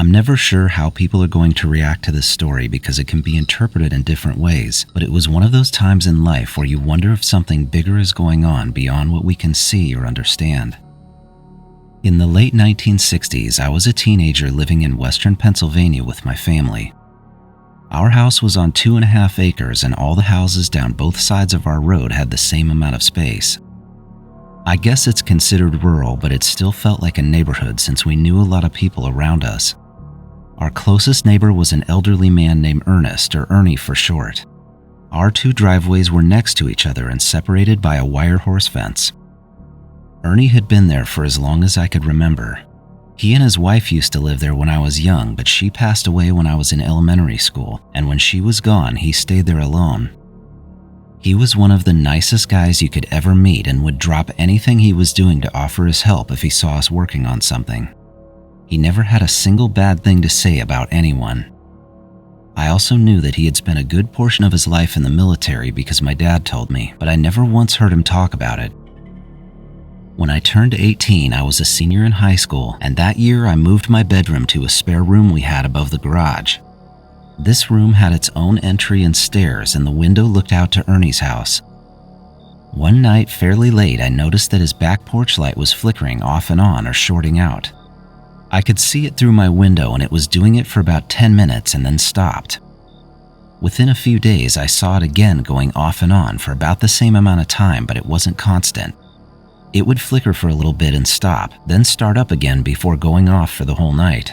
I'm never sure how people are going to react to this story because it can be interpreted in different ways, but it was one of those times in life where you wonder if something bigger is going on beyond what we can see or understand. In the late 1960s, I was a teenager living in western Pennsylvania with my family. Our house was on 2.5 acres, and all the houses down both sides of our road had the same amount of space. I guess it's considered rural, but it still felt like a neighborhood since we knew a lot of people around us. Our closest neighbor was an elderly man named Ernest, or Ernie for short. Our 2 driveways were next to each other and separated by a wire horse fence. Ernie had been there for as long as I could remember. He and his wife used to live there when I was young, but she passed away when I was in elementary school, and when she was gone, he stayed there alone. He was one of the nicest guys you could ever meet and would drop anything he was doing to offer his help if he saw us working on something. He never had a single bad thing to say about anyone. I also knew that he had spent a good portion of his life in the military because my dad told me, but I never once heard him talk about it. When I turned 18, I was a senior in high school, and that year I moved my bedroom to a spare room we had above the garage. This room had its own entry and stairs, and the window looked out to Ernie's house. One night, fairly late, I noticed that his back porch light was flickering off and on or shorting out. I could see it through my window, and it was doing it for about 10 minutes and then stopped. Within a few days, I saw it again going off and on for about the same amount of time, but it wasn't constant. It would flicker for a little bit and stop, then start up again before going off for the whole night.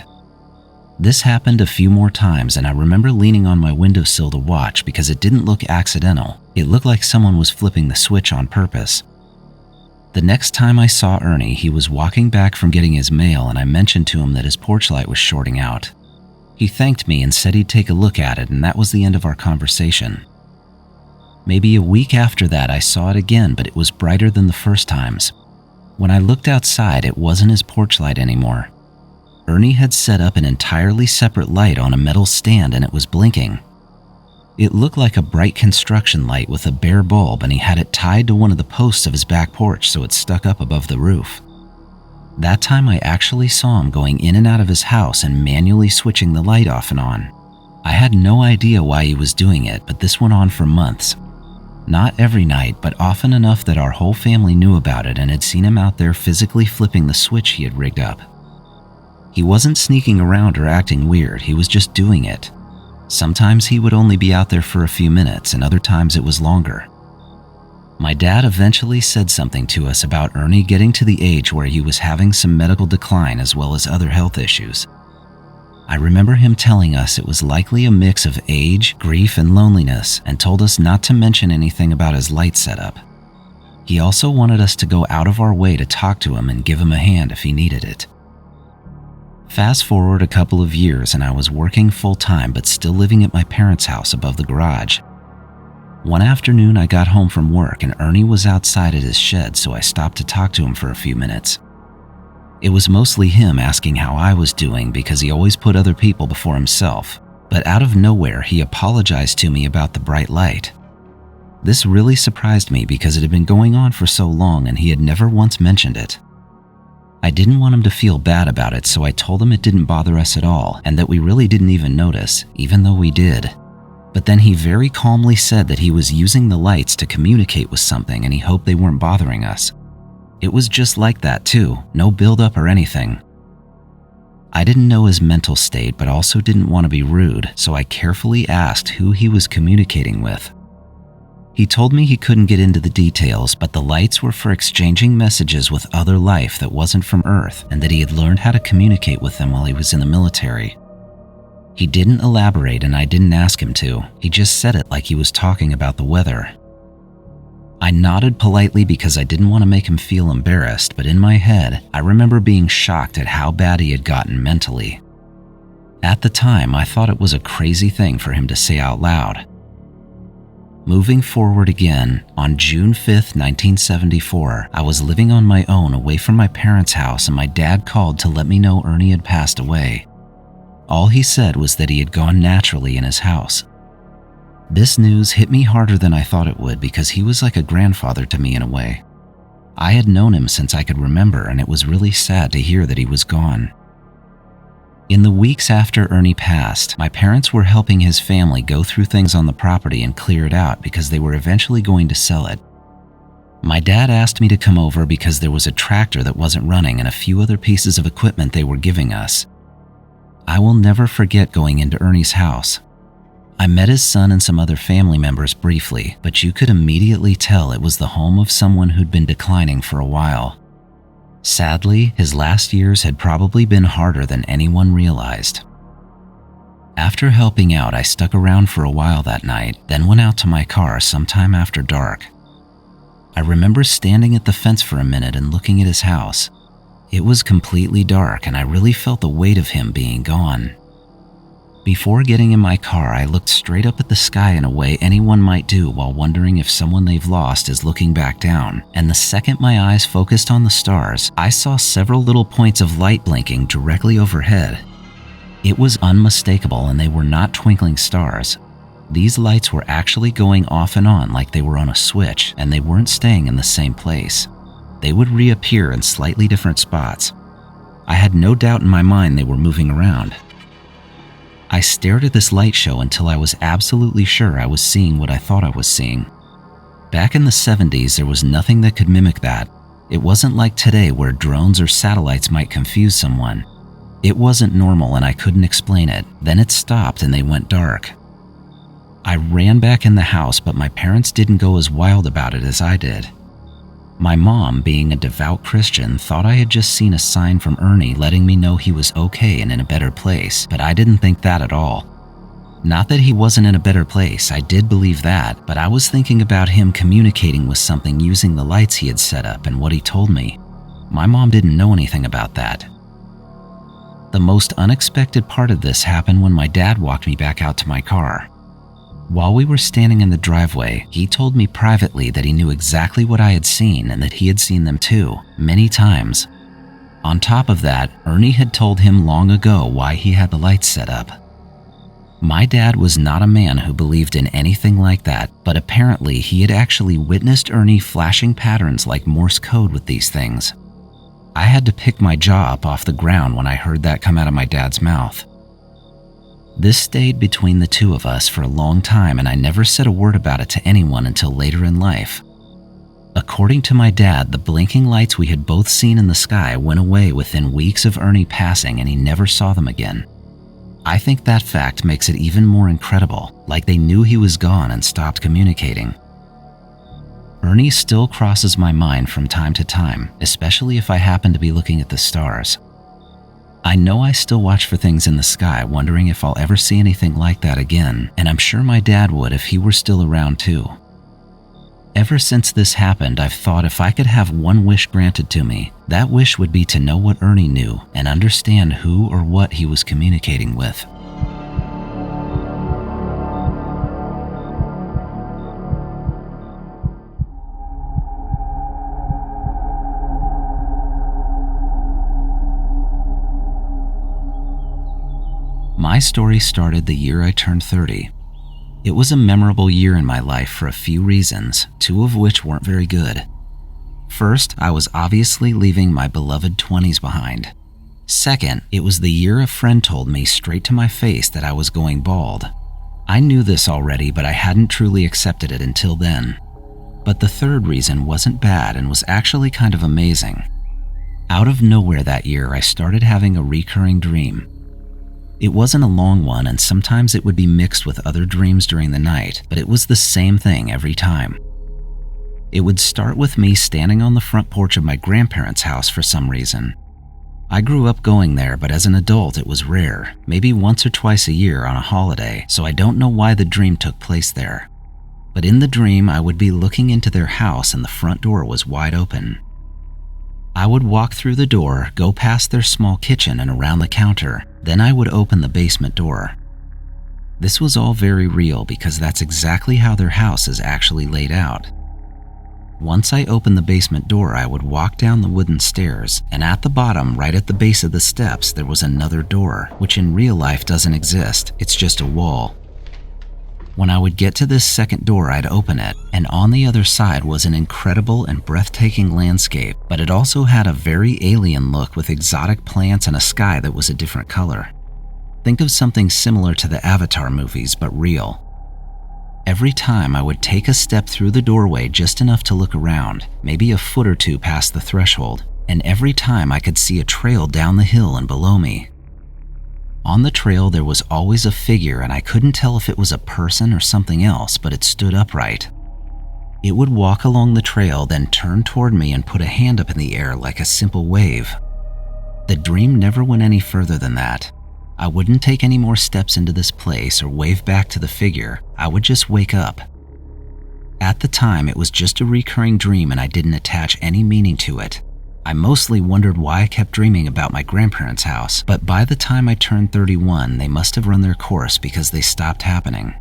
This happened a few more times, and I remember leaning on my windowsill to watch because it didn't look accidental. It looked like someone was flipping the switch on purpose. The next time I saw Ernie, he was walking back from getting his mail, and I mentioned to him that his porch light was shorting out. He thanked me and said he'd take a look at it, and that was the end of our conversation. Maybe a week after that, I saw it again, but it was brighter than the first times. When I looked outside, it wasn't his porch light anymore. Ernie had set up an entirely separate light on a metal stand, and it was blinking. It looked like a bright construction light with a bare bulb, and he had it tied to one of the posts of his back porch so it stuck up above the roof. That time I actually saw him going in and out of his house and manually switching the light off and on. I had no idea why he was doing it, but this went on for months. Not every night, but often enough that our whole family knew about it and had seen him out there physically flipping the switch he had rigged up. He wasn't sneaking around or acting weird, he was just doing it. Sometimes he would only be out there for a few minutes, and other times it was longer. My dad eventually said something to us about Ernie getting to the age where he was having some medical decline as well as other health issues. I remember him telling us it was likely a mix of age, grief, and loneliness, and told us not to mention anything about his light setup. He also wanted us to go out of our way to talk to him and give him a hand if he needed it. Fast forward a couple of years, and I was working full-time but still living at my parents' house above the garage. One afternoon, I got home from work and Ernie was outside at his shed, so I stopped to talk to him for a few minutes. It was mostly him asking how I was doing because he always put other people before himself, but out of nowhere, he apologized to me about the bright light. This really surprised me because it had been going on for so long and he had never once mentioned it. I didn't want him to feel bad about it, so I told him it didn't bother us at all and that we really didn't even notice, even though we did. But then he very calmly said that he was using the lights to communicate with something and he hoped they weren't bothering us. It was just like that too, no build-up or anything. I didn't know his mental state, but also didn't want to be rude, so I carefully asked who he was communicating with. He told me he couldn't get into the details, but the lights were for exchanging messages with other life that wasn't from Earth, and that he had learned how to communicate with them while he was in the military. He didn't elaborate, and I didn't ask him to. He just said it like he was talking about the weather. I nodded politely because I didn't want to make him feel embarrassed, but in my head, I remember being shocked at how bad he had gotten mentally. At the time, I thought it was a crazy thing for him to say out loud. Moving forward again, on June 5th, 1974, I was living on my own away from my parents' house, and my dad called to let me know Ernie had passed away. All he said was that he had gone naturally in his house. This news hit me harder than I thought it would because he was like a grandfather to me in a way. I had known him since I could remember, and it was really sad to hear that he was gone. In the weeks after Ernie passed, my parents were helping his family go through things on the property and clear it out because they were eventually going to sell it. My dad asked me to come over because there was a tractor that wasn't running and a few other pieces of equipment they were giving us. I will never forget going into Ernie's house. I met his son and some other family members briefly, but you could immediately tell it was the home of someone who'd been declining for a while. Sadly, his last years had probably been harder than anyone realized. After helping out, I stuck around for a while that night, then went out to my car sometime after dark. I remember standing at the fence for a minute and looking at his house. It was completely dark and I really felt the weight of him being gone. Before getting in my car, I looked straight up at the sky in a way anyone might do while wondering if someone they've lost is looking back down. And the second my eyes focused on the stars, I saw several little points of light blinking directly overhead. It was unmistakable and they were not twinkling stars. These lights were actually going off and on like they were on a switch, and they weren't staying in the same place. They would reappear in slightly different spots. I had no doubt in my mind they were moving around. I stared at this light show until I was absolutely sure I was seeing what I thought I was seeing. Back in the 70s, there was nothing that could mimic that. It wasn't like today where drones or satellites might confuse someone. It wasn't normal and I couldn't explain it. Then it stopped and they went dark. I ran back in the house, but my parents didn't go as wild about it as I did. My mom, being a devout Christian, thought I had just seen a sign from Ernie letting me know he was okay and in a better place, but I didn't think that at all. Not that he wasn't in a better place, I did believe that, but I was thinking about him communicating with something using the lights he had set up and what he told me. My mom didn't know anything about that. The most unexpected part of this happened when my dad walked me back out to my car. While we were standing in the driveway, he told me privately that he knew exactly what I had seen and that he had seen them too, many times. On top of that, Ernie had told him long ago why he had the lights set up. My dad was not a man who believed in anything like that, but apparently he had actually witnessed Ernie flashing patterns like Morse code with these things. I had to pick my jaw up off the ground when I heard that come out of my dad's mouth. This stayed between the two of us for a long time, and I never said a word about it to anyone until later in life. According to my dad, the blinking lights we had both seen in the sky went away within weeks of Ernie passing and he never saw them again. I think that fact makes it even more incredible, like they knew he was gone and stopped communicating. Ernie still crosses my mind from time to time, especially if I happen to be looking at the stars. I know I still watch for things in the sky, wondering if I'll ever see anything like that again, and I'm sure my dad would if he were still around too. Ever since this happened, I've thought if I could have one wish granted to me, that wish would be to know what Ernie knew and understand who or what he was communicating with. My story started the year I turned 30. It was a memorable year in my life for a few reasons, two of which weren't very good. First, I was obviously leaving my beloved 20s behind. Second, it was the year a friend told me straight to my face that I was going bald. I knew this already, but I hadn't truly accepted it until then. But the third reason wasn't bad and was actually kind of amazing. Out of nowhere that year, I started having a recurring dream. It wasn't a long one, and sometimes it would be mixed with other dreams during the night, but it was the same thing every time. It would start with me standing on the front porch of my grandparents' house for some reason. I grew up going there, but as an adult it was rare, maybe once or twice a year on a holiday, so I don't know why the dream took place there. But in the dream, I would be looking into their house and the front door was wide open. I would walk through the door, go past their small kitchen and around the counter, then I would open the basement door. This was all very real because that's exactly how their house is actually laid out. Once I opened the basement door, I would walk down the wooden stairs, and at the bottom, right at the base of the steps, there was another door, which in real life doesn't exist, it's just a wall. When I would get to this second door, I'd open it, and on the other side was an incredible and breathtaking landscape, but it also had a very alien look with exotic plants and a sky that was a different color. Think of something similar to the Avatar movies, but real. Every time I would take a step through the doorway just enough to look around, maybe a foot or two past the threshold, and every time I could see a trail down the hill and below me. On the trail there was always a figure, and I couldn't tell if it was a person or something else, but it stood upright. It would walk along the trail, then turn toward me and put a hand up in the air like a simple wave. The dream never went any further than that. I wouldn't take any more steps into this place or wave back to the figure. I would just wake up. At the time, it was just a recurring dream and I didn't attach any meaning to it. I mostly wondered why I kept dreaming about my grandparents' house, but by the time I turned 31, they must have run their course because they stopped happening.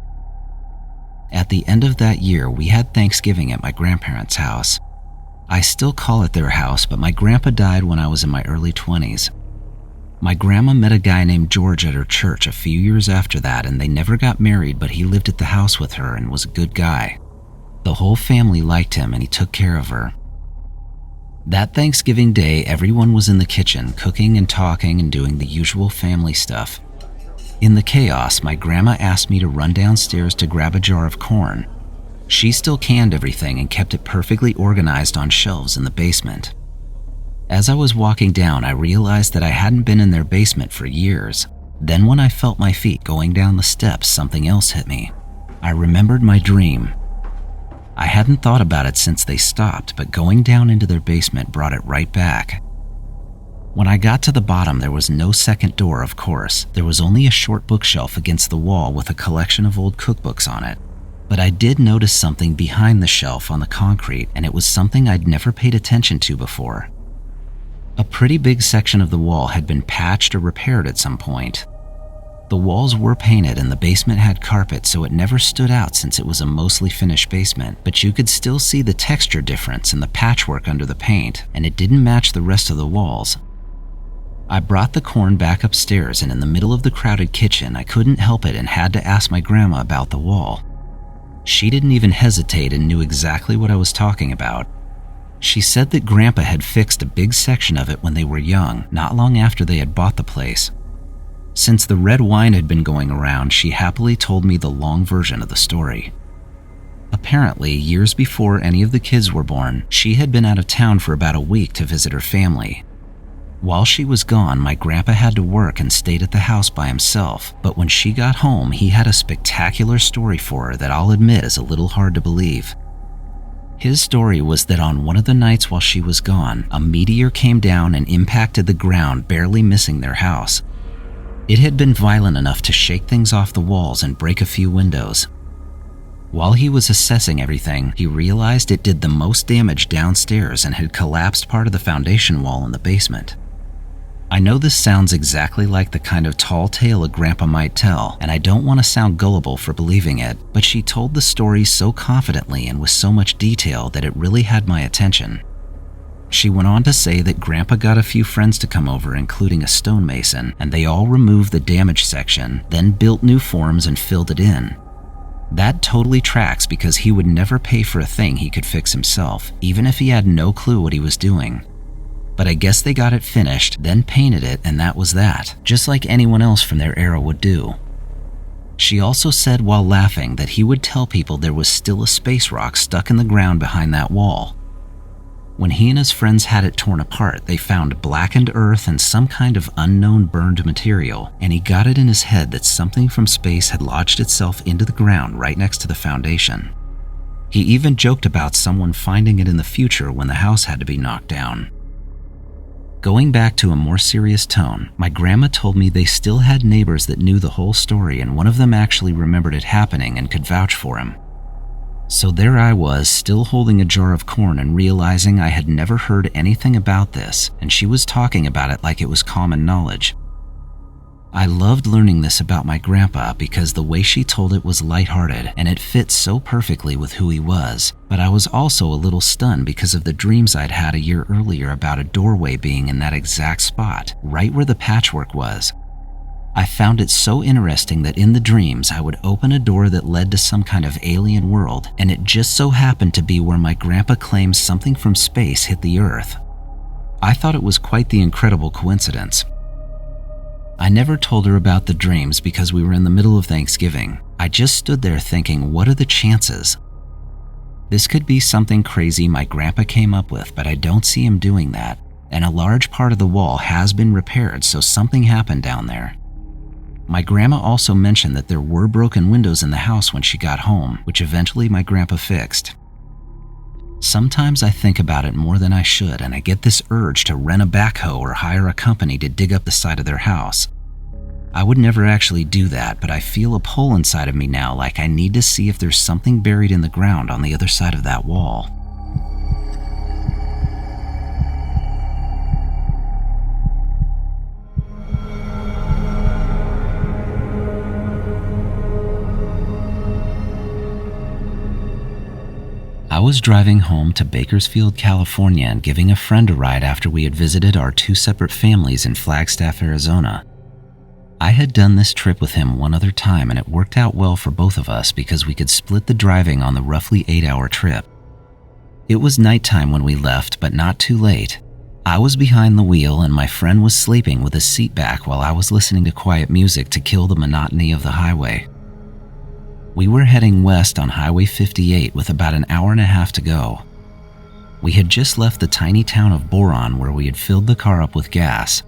At the end of that year, we had Thanksgiving at my grandparents' house. I still call it their house, but my grandpa died when I was in my early 20s. My grandma met a guy named George at her church a few years after that, and they never got married, but he lived at the house with her and was a good guy. The whole family liked him and he took care of her. That Thanksgiving Day, everyone was in the kitchen, cooking and talking and doing the usual family stuff. In the chaos, my grandma asked me to run downstairs to grab a jar of corn. She still canned everything and kept it perfectly organized on shelves in the basement. As I was walking down, I realized that I hadn't been in their basement for years. Then when I felt my feet going down the steps, something else hit me. I remembered my dream. I hadn't thought about it since they stopped, but going down into their basement brought it right back. When I got to the bottom, there was no second door, of course. There was only a short bookshelf against the wall with a collection of old cookbooks on it. But I did notice something behind the shelf on the concrete, and it was something I'd never paid attention to before. A pretty big section of the wall had been patched or repaired at some point. The walls were painted and the basement had carpet, so it never stood out since it was a mostly finished basement, but you could still see the texture difference in the patchwork under the paint, and it didn't match the rest of the walls. I brought the corn back upstairs, and in the middle of the crowded kitchen, I couldn't help it and had to ask my grandma about the wall. She didn't even hesitate and knew exactly what I was talking about. She said that Grandpa had fixed a big section of it when they were young, not long after they had bought the place. Since the red wine had been going around, she happily told me the long version of the story. Apparently, years before any of the kids were born, she had been out of town for about a week to visit her family. While she was gone, my grandpa had to work and stayed at the house by himself, but when she got home, he had a spectacular story for her that I'll admit is a little hard to believe. His story was that on one of the nights while she was gone, a meteor came down and impacted the ground, barely missing their house. It had been violent enough to shake things off the walls and break a few windows. While he was assessing everything, he realized it did the most damage downstairs and had collapsed part of the foundation wall in the basement. I know this sounds exactly like the kind of tall tale a grandpa might tell, and I don't want to sound gullible for believing it, but she told the story so confidently and with so much detail that it really had my attention. She went on to say that Grandpa got a few friends to come over, including a stonemason, and they all removed the damaged section, then built new forms and filled it in. That totally tracks because he would never pay for a thing he could fix himself, even if he had no clue what he was doing. But I guess they got it finished, then painted it, and that was that, just like anyone else from their era would do. She also said while laughing that he would tell people there was still a space rock stuck in the ground behind that wall. When he and his friends had it torn apart, they found blackened earth and some kind of unknown burned material, and he got it in his head that something from space had lodged itself into the ground right next to the foundation. He even joked about someone finding it in the future when the house had to be knocked down. Going back to a more serious tone, my grandma told me they still had neighbors that knew the whole story, and one of them actually remembered it happening and could vouch for him. So there I was, still holding a jar of corn and realizing I had never heard anything about this, and she was talking about it like it was common knowledge. I loved learning this about my grandpa because the way she told it was lighthearted and it fit so perfectly with who he was, but I was also a little stunned because of the dreams I'd had a year earlier about a doorway being in that exact spot, right where the patchwork was. I found it so interesting that in the dreams I would open a door that led to some kind of alien world, and it just so happened to be where my grandpa claims something from space hit the Earth. I thought it was quite the incredible coincidence. I never told her about the dreams because we were in the middle of Thanksgiving. I just stood there thinking, what are the chances? This could be something crazy my grandpa came up with, but I don't see him doing that, and a large part of the wall has been repaired, so something happened down there. My grandma also mentioned that there were broken windows in the house when she got home, which eventually my grandpa fixed. Sometimes I think about it more than I should, and I get this urge to rent a backhoe or hire a company to dig up the side of their house. I would never actually do that, but I feel a pull inside of me now, like I need to see if there's something buried in the ground on the other side of that wall. I was driving home to Bakersfield, California, and giving a friend a ride after we had visited our two separate families in Flagstaff, Arizona. I had done this trip with him one other time, and it worked out well for both of us because we could split the driving on the roughly 8-hour trip. It was nighttime when we left, but not too late. I was behind the wheel and my friend was sleeping with his seat back while I was listening to quiet music to kill the monotony of the highway. We were heading west on Highway 58 with about an hour and a half to go. We had just left the tiny town of Boron where we had filled the car up with gas.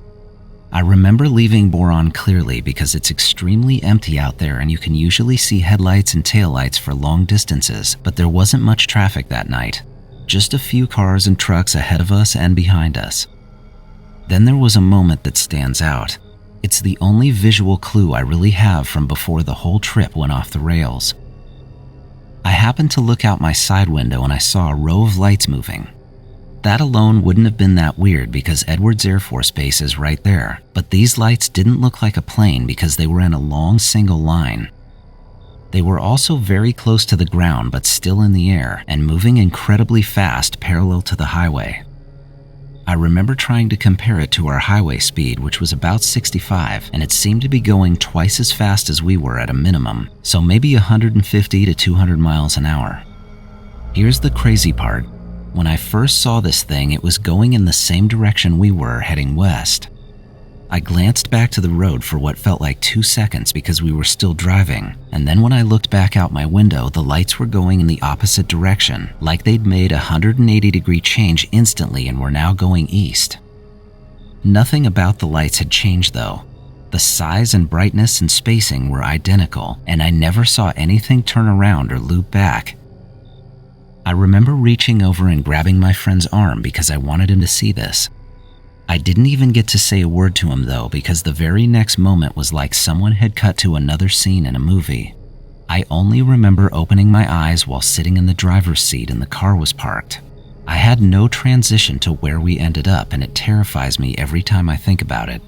I remember leaving Boron clearly because it's extremely empty out there and you can usually see headlights and taillights for long distances, but there wasn't much traffic that night. Just a few cars and trucks ahead of us and behind us. Then there was a moment that stands out. It's the only visual clue I really have from before the whole trip went off the rails. I happened to look out my side window and I saw a row of lights moving. That alone wouldn't have been that weird because Edwards Air Force Base is right there, but these lights didn't look like a plane because they were in a long single line. They were also very close to the ground but still in the air and moving incredibly fast parallel to the highway. I remember trying to compare it to our highway speed, which was about 65, and it seemed to be going twice as fast as we were at a minimum, so maybe 150 to 200 miles an hour. Here's the crazy part. When I first saw this thing, it was going in the same direction we were, heading west. I glanced back to the road for what felt like 2 seconds because we were still driving, and then when I looked back out my window, the lights were going in the opposite direction, like they'd made a 180-degree change instantly and were now going east. Nothing about the lights had changed though. The size and brightness and spacing were identical, and I never saw anything turn around or loop back. I remember reaching over and grabbing my friend's arm because I wanted him to see this. I didn't even get to say a word to him though, because the very next moment was like someone had cut to another scene in a movie. I only remember opening my eyes while sitting in the driver's seat and the car was parked. I had no transition to where we ended up, and it terrifies me every time I think about it.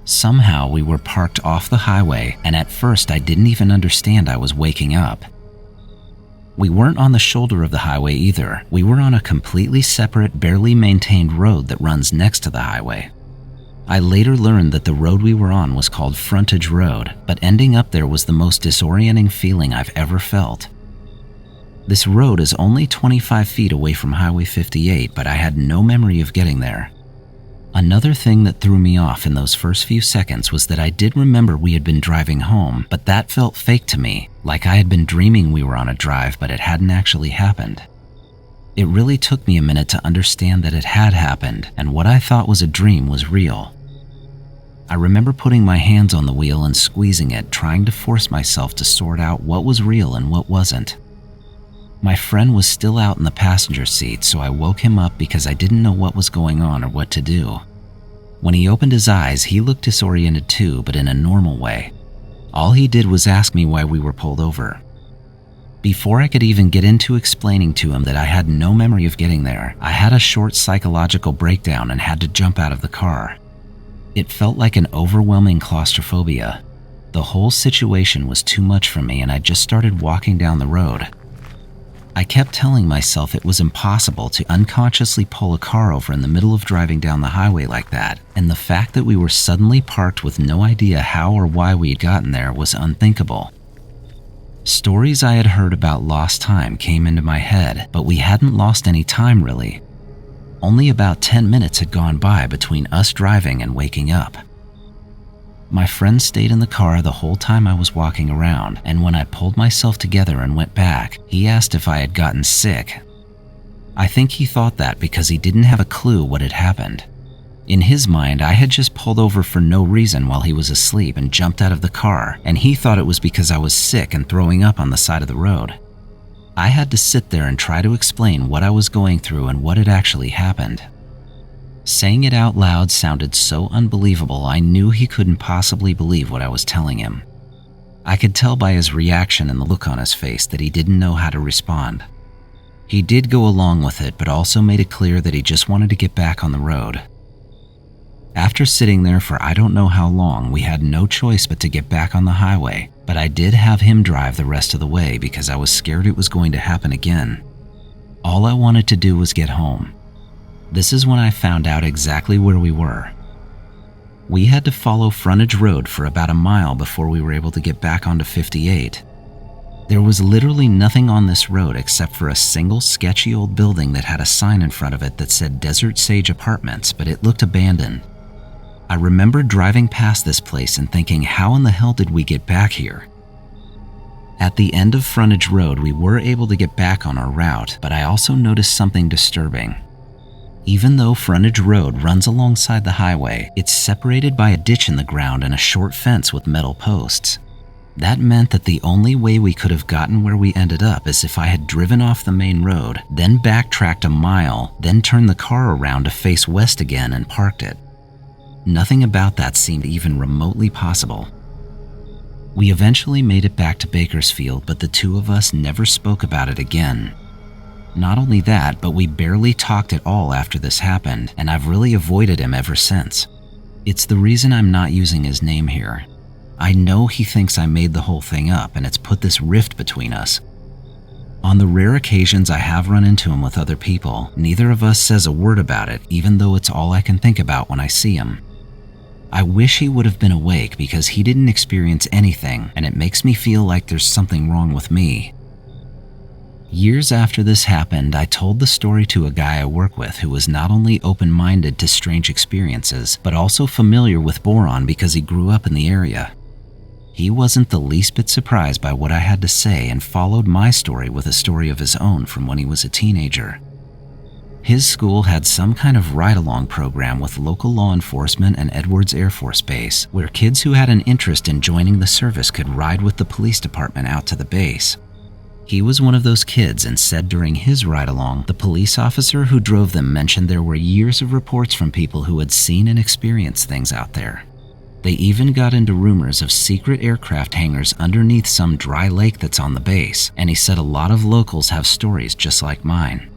Somehow we were parked off the highway, and at first I didn't even understand I was waking up. We weren't on the shoulder of the highway either. We were on a completely separate, barely maintained road that runs next to the highway. I later learned that the road we were on was called Frontage Road, but ending up there was the most disorienting feeling I've ever felt. This road is only 25 feet away from Highway 58, but I had no memory of getting there. Another thing that threw me off in those first few seconds was that I did remember we had been driving home, but that felt fake to me, like I had been dreaming we were on a drive, but it hadn't actually happened. It really took me a minute to understand that it had happened, and what I thought was a dream was real. I remember putting my hands on the wheel and squeezing it, trying to force myself to sort out what was real and what wasn't. My friend was still out in the passenger seat, so I woke him up because I didn't know what was going on or what to do. When he opened his eyes, he looked disoriented too, but in a normal way. All he did was ask me why we were pulled over. Before I could even get into explaining to him that I had no memory of getting there, I had a short psychological breakdown and had to jump out of the car. It felt like an overwhelming claustrophobia. The whole situation was too much for me, and I just started walking down the road. I kept telling myself it was impossible to unconsciously pull a car over in the middle of driving down the highway like that, and the fact that we were suddenly parked with no idea how or why we had gotten there was unthinkable. Stories I had heard about lost time came into my head, but we hadn't lost any time really. Only about 10 minutes had gone by between us driving and waking up. My friend stayed in the car the whole time I was walking around, and when I pulled myself together and went back, he asked if I had gotten sick. I think he thought that because he didn't have a clue what had happened. In his mind, I had just pulled over for no reason while he was asleep and jumped out of the car, and he thought it was because I was sick and throwing up on the side of the road. I had to sit there and try to explain what I was going through and what had actually happened. Saying it out loud sounded so unbelievable, I knew he couldn't possibly believe what I was telling him. I could tell by his reaction and the look on his face that he didn't know how to respond. He did go along with it, but also made it clear that he just wanted to get back on the road. After sitting there for I don't know how long, we had no choice but to get back on the highway, but I did have him drive the rest of the way because I was scared it was going to happen again. All I wanted to do was get home. This is when I found out exactly where we were. We had to follow frontage road for about a mile before we were able to get back onto 58. There was literally nothing on this road except for a single sketchy old building that had a sign in front of it that said Desert Sage Apartments, but it looked abandoned. I remember driving past this place and thinking, how in the hell did we get back here? At the end of frontage road, we were able to get back on our route, but I also noticed something disturbing. Even though frontage road runs alongside the highway, it's separated by a ditch in the ground and a short fence with metal posts. That meant that the only way we could have gotten where we ended up is if I had driven off the main road, then backtracked a mile, then turned the car around to face west again and parked it. Nothing about that seemed even remotely possible. We eventually made it back to Bakersfield, but the two of us never spoke about it again. Not only that, but we barely talked at all after this happened, and I've really avoided him ever since. It's the reason I'm not using his name here. I know he thinks I made the whole thing up, and it's put this rift between us. On the rare occasions I have run into him with other people, neither of us says a word about it, even though it's all I can think about when I see him. I wish he would have been awake because he didn't experience anything, and it makes me feel like there's something wrong with me. Years after this happened, I told the story to a guy I work with who was not only open-minded to strange experiences, but also familiar with boron because he grew up in the area. He wasn't the least bit surprised by what I had to say and followed my story with a story of his own from when he was a teenager. His school had some kind of ride-along program with local law enforcement and Edwards Air Force Base, where kids who had an interest in joining the service could ride with the police department out to the base. He was one of those kids and said during his ride-along, the police officer who drove them mentioned there were years of reports from people who had seen and experienced things out there. They even got into rumors of secret aircraft hangars underneath some dry lake that's on the base, and he said a lot of locals have stories just like mine.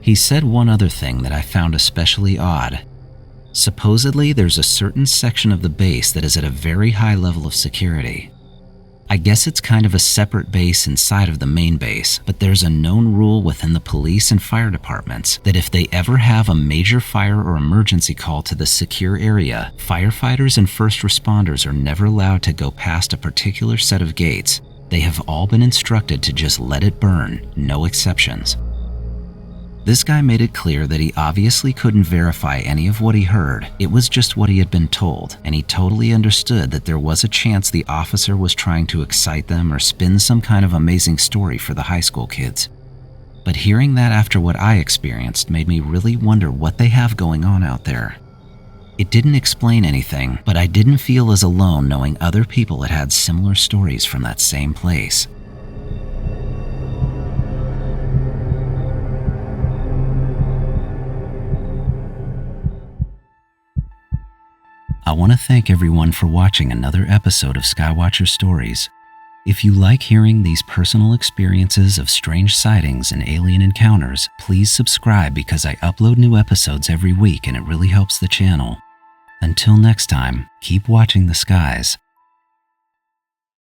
He said one other thing that I found especially odd. Supposedly, there's a certain section of the base that is at a very high level of security. I guess it's kind of a separate base inside of the main base, but there's a known rule within the police and fire departments that if they ever have a major fire or emergency call to the secure area, firefighters and first responders are never allowed to go past a particular set of gates. They have all been instructed to just let it burn, no exceptions. This guy made it clear that he obviously couldn't verify any of what he heard. It was just what he had been told, and he totally understood that there was a chance the officer was trying to excite them or spin some kind of amazing story for the high school kids. But hearing that after what I experienced made me really wonder what they have going on out there. It didn't explain anything, but I didn't feel as alone knowing other people had had similar stories from that same place. I want to thank everyone for watching another episode of Skywatcher Stories. If you like hearing these personal experiences of strange sightings and alien encounters, please subscribe because I upload new episodes every week and it really helps the channel. Until next time, keep watching the skies.